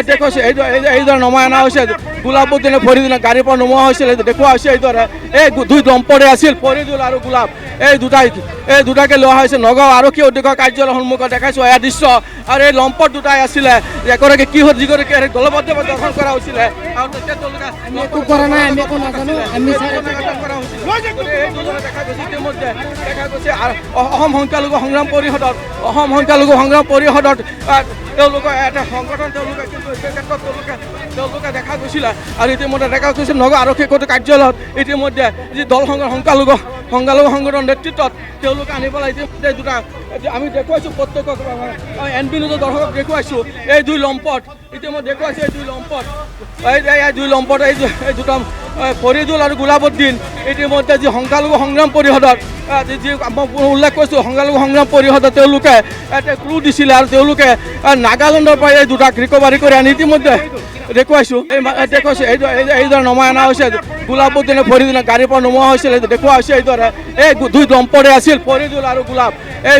দেখুৱাইছোঁ এইদৰে নমাই অনা হৈছে গোলাপউদ্দিনে ফৰিদুলক গাড়ীৰ পৰা নমোৱা হৈছিল দেখুওৱা হৈছে এইদৰে এই দুই দম্পতি আছিল ফৰিদুল আৰু গোলাপ এই দুটাকে লোৱা হৈছে নগাঁও আৰক্ষী অধীক্ষক কাৰ্যালয়ৰ সন্মুখত দেখাইছোঁ এয়া দৃশ্য আৰু এই লম্পট দুটাই আছিলে এগৰাকী কি হ'ল যিগৰাকী দলবদ্ধভাৱে দৰ্শন কৰা হৈছিলে আৰু তেতিয়া তেওঁলোকে ইতিমধ্যে দেখা গৈছে অসম সংখ্যালঘু সংগ্ৰাম পৰিষদত তেওঁলোকৰ এটা সংগঠন তেওঁলোকে কিন্তু এই ক্ষেত্ৰত তেওঁলোকে দেখা গৈছিলে আৰু ইতিমধ্যে দেখা গৈছে নগাঁও আৰক্ষী কাৰ্যালয়ত ইতিমধ্যে যি দল সংখ্যালঘু সংগঠনৰ নেতৃত্বত তেওঁলোকে আনি পেলাই ইতিমধ্যে দুটা আমি দেখুৱাইছোঁ প্ৰত্যেকক NB নিউজৰ দৰ্শকক দেখুৱাইছোঁ এই দুই লম্পট ইতিমধ্যে দেখুৱাইছোঁ এই দুই লম্পট এই দুটা ফৰিদুল আৰু গোলাপউদ্দিন ইতিমধ্যে যি সংখ্যালঘু সংগ্ৰাম পৰিষদত যি উল্লেখ কৰিছোঁ সংখ্যালঘু সংগ্ৰাম পৰিষদত তেওঁলোকে এটা ক্লু দিছিলে আৰু তেওঁলোকে নাগালেণ্ডৰ পৰা এই দুটাক ৰিকভাৰী কৰি আনি ইতিমধ্যে দেখুৱাইছোঁ এইদৰে নমাই অনা হৈছে গোলাপউদ্দিনে ফৰিদুলক গাড়ীৰ পৰা নমোৱা হৈছিল দেখুওৱা হৈছে এইদৰে এই দুই দম্পতি আছিল ফৰিদুল আৰু গোলাপ এই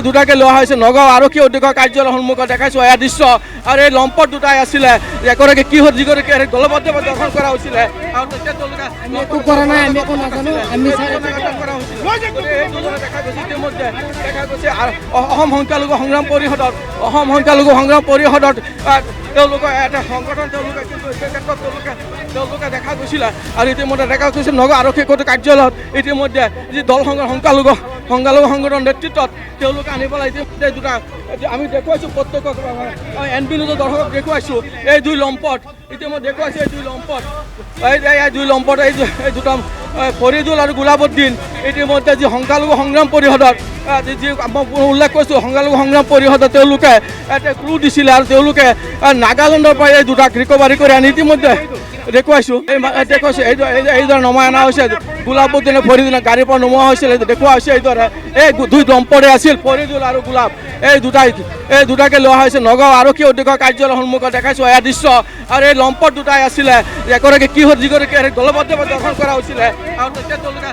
দুটাকে লোৱা হৈছে নগাঁও আৰক্ষী অধীক্ষক কাৰ্যালয়ৰ সন্মুখত দেখাইছোঁ এয়া দৃশ্য আৰু এই লম্পট দুটাই আছিলে এগৰাকী কি হ'ল যিগৰাকী দলবদ্ধভাৱে দৰ্শন কৰা হৈছিলে আৰু তেতিয়া তেওঁলোকে ইতিমধ্যে দেখা গৈছে অসম সংখ্যালঘু সংগ্ৰাম পৰিষদত তেওঁলোকৰ এটা সংগঠন তেওঁলোকে কিন্তু এই ক্ষেত্ৰত তেওঁলোকে দেখা গৈছিলে আৰু ইতিমধ্যে দেখা গৈছে নগাঁও আৰক্ষী কাৰ্যালয়ত ইতিমধ্যে যি দল সংখ্যালঘু সংগঠনৰ নেতৃত্বত তেওঁলোকে আনি পেলাই ইতিমধ্যে দুটা আমি দেখুৱাইছোঁ প্ৰত্যেকক NB নিউজৰ দৰ্শকক দেখুৱাইছোঁ এই দুই লম্পট ইতিমধ্যে দেখুৱাইছোঁ এই দুই লম্পট এই দুটা ফৰিদুল আৰু গোলাপউদ্দিন ইতিমধ্যে যি সংখ্যালঘু সংগ্ৰাম পৰিষদত যি উল্লেখ কৰিছোঁ সংখ্যালঘু সংগ্ৰাম পৰিষদত তেওঁলোকে এটা ক্লু দিছিলে আৰু তেওঁলোকে নাগালেণ্ডৰ পৰা এই দুটাক ৰিকভাৰী কৰি আনি ইতিমধ্যে দেখুৱাইছোঁ এইদৰে নমাই অনা হৈছে গোলাপউদ্দিনে ফৰিদুলক গাড়ীৰ পৰা নমোৱা হৈছিল দেখুওৱা হৈছে এইদৰে এই দুই দম্পতি আছিল ফৰিদুল আৰু গোলাপ এই দুটাকে লোৱা হৈছে নগাঁও আৰক্ষী অধীক্ষক কাৰ্যালয়ৰ সন্মুখত দেখাইছোঁ এয়া দৃশ্য আৰু এই লম্পট দুটাই আছিলে এগৰাকী কি হ'ল যিগৰাকী দলবদ্ধভাৱে দৰ্শন কৰা হৈছিলে আৰু তেতিয়া তেওঁলোকে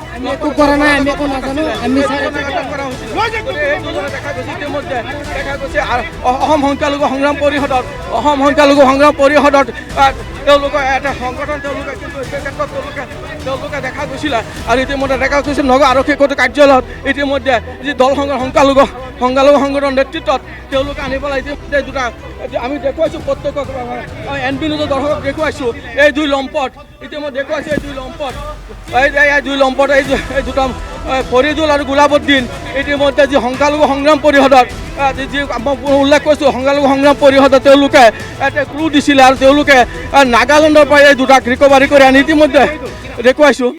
ইতিমধ্যে দেখা গৈছে অসম সংখ্যালঘু সংগ্ৰাম পৰিষদত তেওঁলোকৰ এটা সংগঠন তেওঁলোকে কিন্তু এই ক্ষেত্ৰত তেওঁলোকে দেখা গৈছিলে আৰু ইতিমধ্যে দেখা গৈছে নগাঁও আৰক্ষী কাৰ্যালয়ত ইতিমধ্যে যি দল সংখ্যালঘু সংগঠনৰ নেতৃত্বত তেওঁলোকে আনি পেলাই ইতিমধ্যে দুটা আমি দেখুৱাইছোঁ প্ৰত্যেকক NB নিউজৰ দৰ্শকক দেখুৱাইছোঁ এই দুই লম্পট ইতিমধ্যে দেখুৱাইছোঁ এই দুই লম্পট এই দুটা ফৰিদুল আৰু গোলাপউদ্দিন ইতিমধ্যে যি সংখ্যালঘু সংগ্ৰাম পৰিষদত যি উল্লেখ কৰিছোঁ সংখ্যালঘু সংগ্ৰাম পৰিষদত তেওঁলোকে এটা ক্লু দিছিলে আৰু তেওঁলোকে নাগালেণ্ডৰ পৰা এই দুটাক ৰিকভাৰী কৰি আনি ইতিমধ্যে দেখুৱাইছোঁ